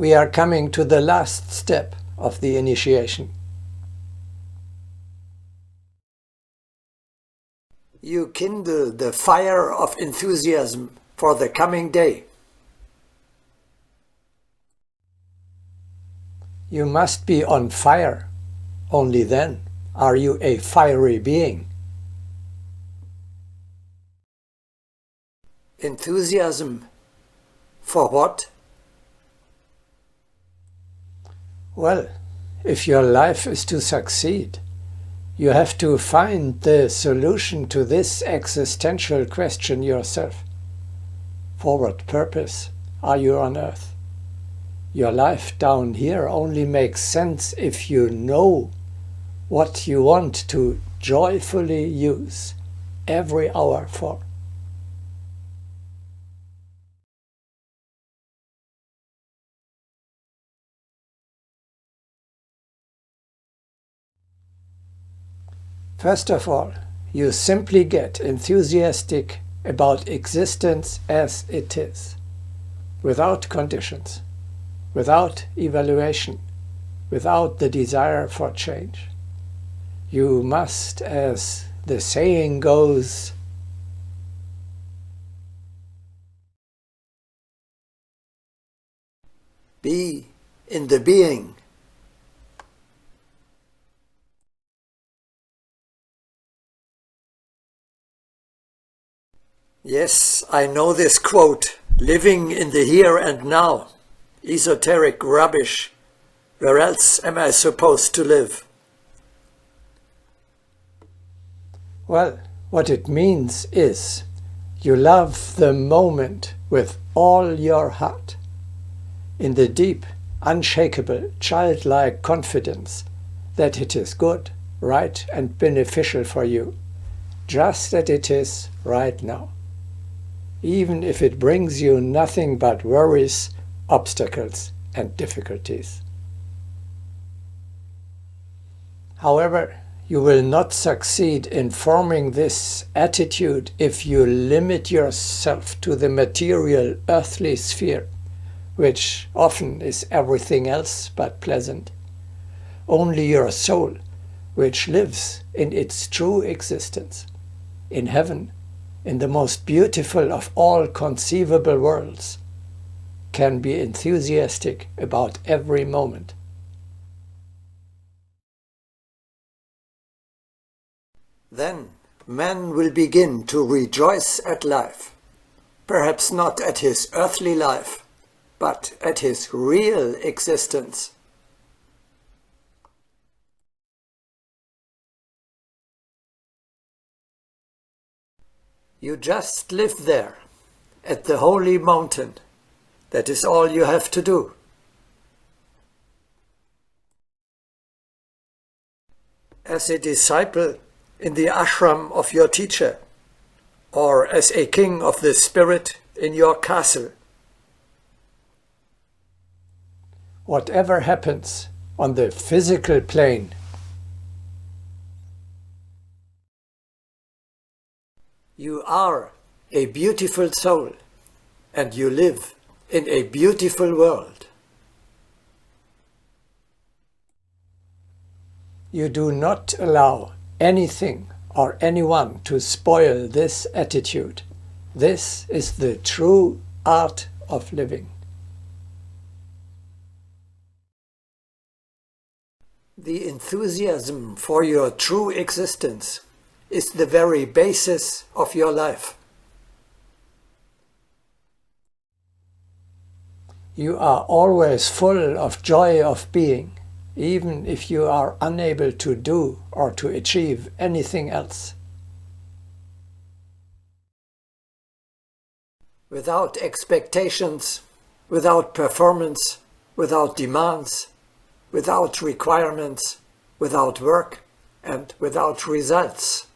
we are coming to the last step of the initiation. You kindle the fire of enthusiasm for the coming day. You must be on fire. Only then are you a fiery being. Enthusiasm for what? Well, if your life is to succeed, you have to find the solution to this existential question yourself. For what purpose are you on earth? Your life down here only makes sense if you know what you want to joyfully use every hour for. First of all, you simply get enthusiastic about existence as it is, without conditions, without evaluation, without the desire for change. You must, as the saying goes, be in the being. Yes, I know this quote, living in the here and now. Esoteric rubbish. Where else am I supposed to live? Well, what it means is you love the moment with all your heart, in the deep, unshakable, childlike confidence that it is good, right, and beneficial for you, just as it is right now, even if it brings you nothing but worries, obstacles, and difficulties. However, you will not succeed in forming this attitude if you limit yourself to the material, earthly sphere, which often is everything else but pleasant. Only your soul, which lives in its true existence, in heaven, in the most beautiful of all conceivable worlds, can be enthusiastic about every moment. Then man will begin to rejoice at life, perhaps not at his earthly life, but at his real existence. You just live there, at the holy mountain. That is all you have to do. As a disciple in the ashram of your teacher, or as a king of the spirit in your castle. Whatever happens on the physical plane, you are a beautiful soul, and you live in a beautiful world. You do not allow anything or anyone to spoil this attitude. This is the true art of living. The enthusiasm for your true existence is the very basis of your life. You are always full of joy of being, even if you are unable to do or to achieve anything else. Without expectations, without performance, without demands, without requirements, without work, and without results.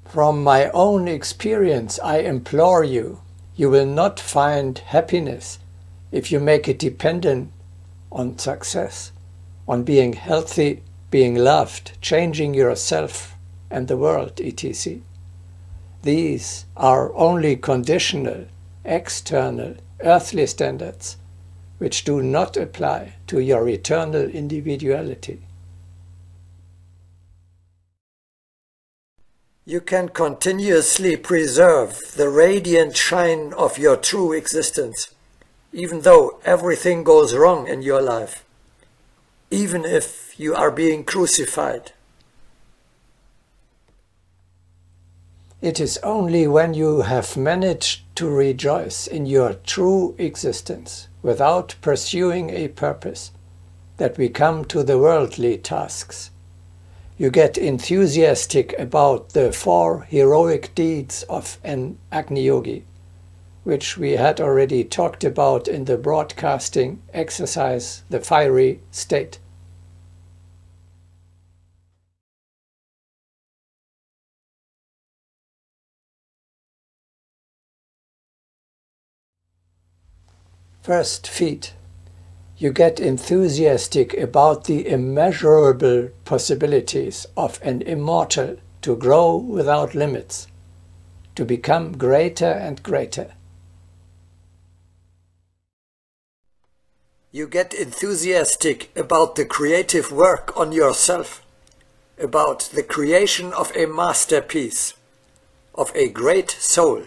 From my own experience, I implore you, you will not find happiness if you make it dependent on success, on being healthy, being loved, changing yourself and the world, etc. These are only conditional external, earthly standards which do not apply to your eternal individuality. You can continuously preserve the radiant shine of your true existence, even though everything goes wrong in your life, even if you are being crucified. It is only when you have managed to rejoice in your true existence without pursuing a purpose that we come to the worldly tasks. You get enthusiastic about the 4 heroic deeds of an Agni Yogi, which we had already talked about in the broadcasting exercise, the fiery state. First feat. You get enthusiastic about the immeasurable possibilities of an immortal to grow without limits, to become greater and greater. You get enthusiastic about the creative work on yourself, about the creation of a masterpiece, of a great soul.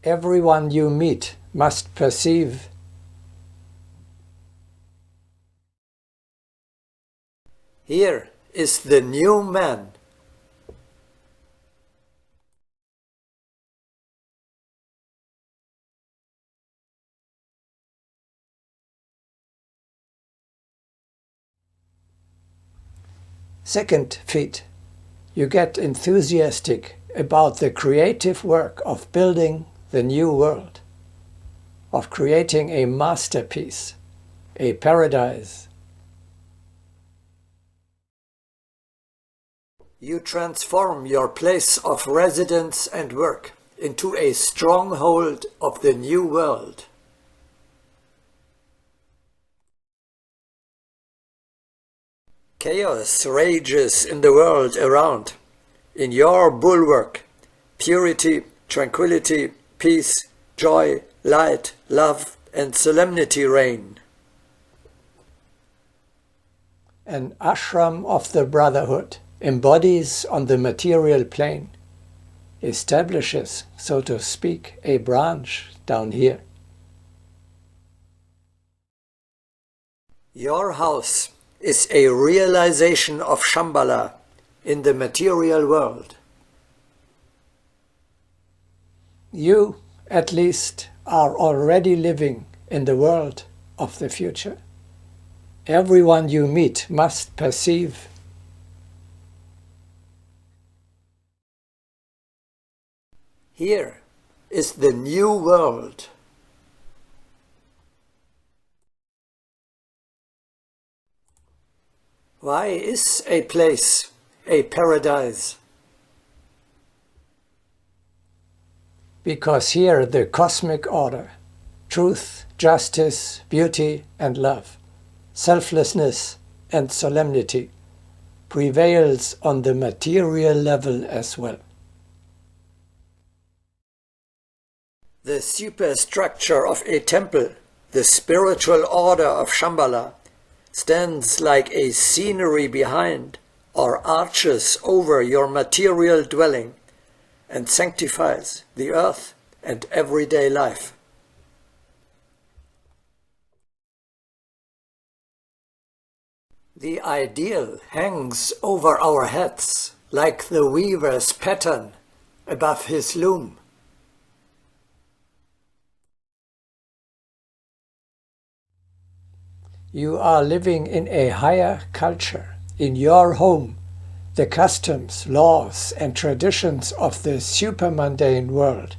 Everyone you meet must perceive here is the new man. Second feat. You get enthusiastic about the creative work of building the new world, of creating a masterpiece, a paradise. You transform your place of residence and work into a stronghold of the new world. Chaos rages in the world around. In your bulwark, purity, tranquility, peace, joy, light, love, and solemnity reign. An ashram of the brotherhood embodies on the material plane, establishes, so to speak, a branch down here. Your house is a realization of Shambhala in the material world. You, at least, are already living in the world of the future. Everyone you meet must perceive here is the new world. Why is a place a paradise? Because here the cosmic order, truth, justice, beauty and love, selflessness and solemnity, prevails on the material level as well. The superstructure of a temple, the spiritual order of Shambhala, stands like a scenery behind or arches over your material dwelling and sanctifies the earth and everyday life. The ideal hangs over our heads like the weaver's pattern above his loom. You are living in a higher culture, in your home. The customs, laws and traditions of the supermundane world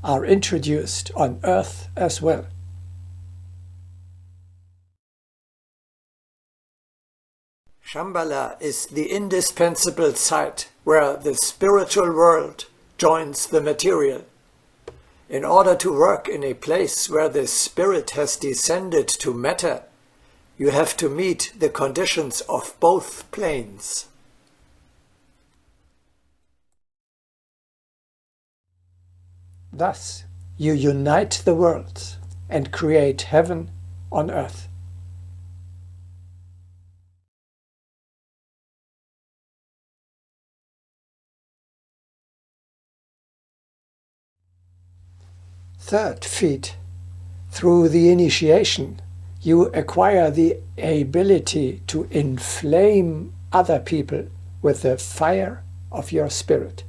are introduced on earth as well. Shambhala is the indispensable site where the spiritual world joins the material. In order to work in a place where the spirit has descended to matter, you have to meet the conditions of both planes. Thus, you unite the worlds and create heaven on earth. Third feat. Through the initiation, you acquire the ability to inflame other people with the fire of your spirit.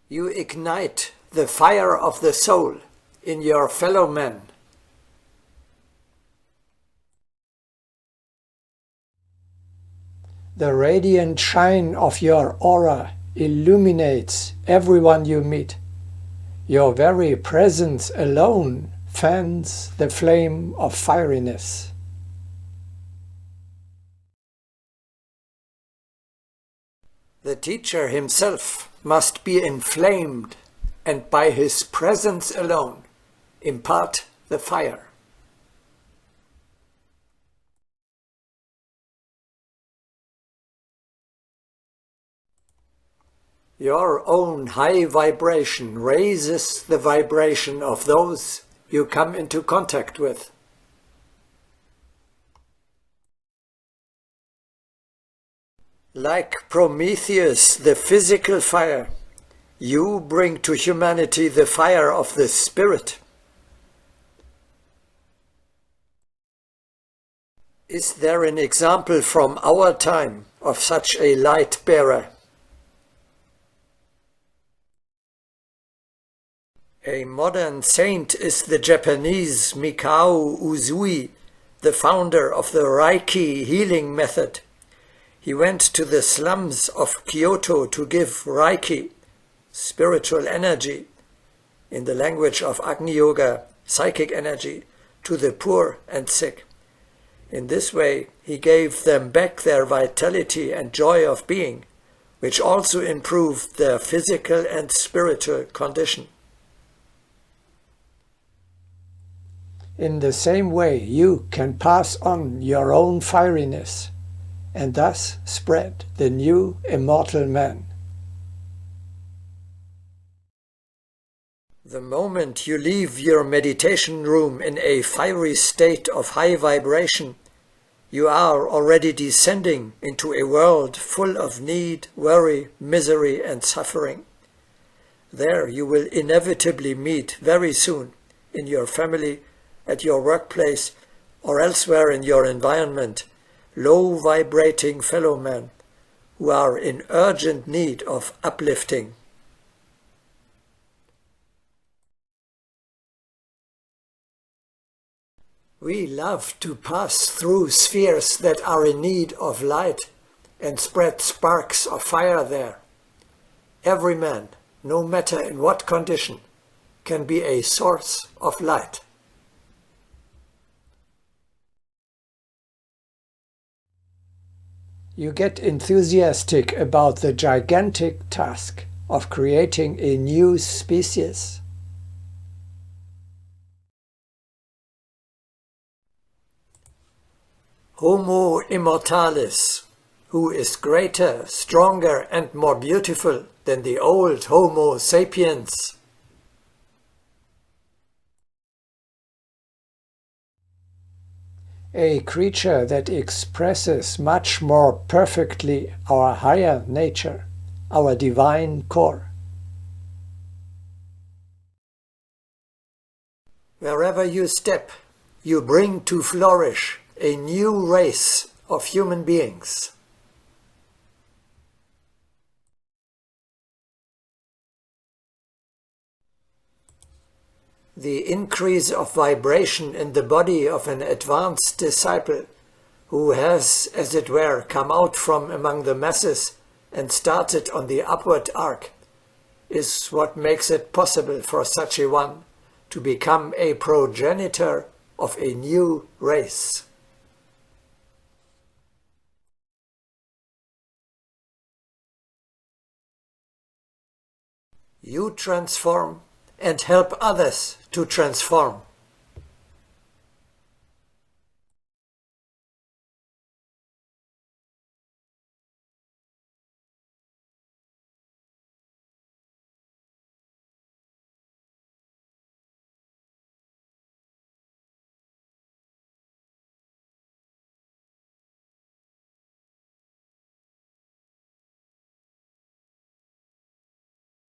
You ignite the fire of the soul in your fellow men. The radiant shine of your aura illuminates everyone you meet. Your very presence alone fans the flame of fieriness. The teacher himself must be inflamed, and by his presence alone impart the fire. Your own high vibration raises the vibration of those you come into contact with. Like Prometheus, the physical fire, you bring to humanity the fire of the spirit. Is there an example from our time of such a light bearer? A modern saint is the Japanese Mikao Usui, the founder of the Reiki healing method. He went to the slums of Kyoto to give Reiki, spiritual energy, in the language of Agni Yoga, psychic energy, to the poor and sick. In this way, he gave them back their vitality and joy of being, which also improved their physical and spiritual condition. In the same way, you can pass on your own fieriness and thus spread the new immortal man. The moment you leave your meditation room in a fiery state of high vibration, you are already descending into a world full of need, worry, misery, and suffering. There you will inevitably meet very soon, in your family, at your workplace, or elsewhere in your environment, low-vibrating fellow men who are in urgent need of uplifting. We love to pass through spheres that are in need of light and spread sparks of fire there. Every man, no matter in what condition, can be a source of light. You get enthusiastic about the gigantic task of creating a new species. Homo immortalis, who is greater, stronger, and more beautiful than the old Homo sapiens. A creature that expresses much more perfectly our higher nature, our divine core. Wherever you step, you bring to flourish a new race of human beings. The increase of vibration in the body of an advanced disciple who has, as it were, come out from among the masses and started on the upward arc is what makes it possible for such a one to become a progenitor of a new race. You transform and help others to transform.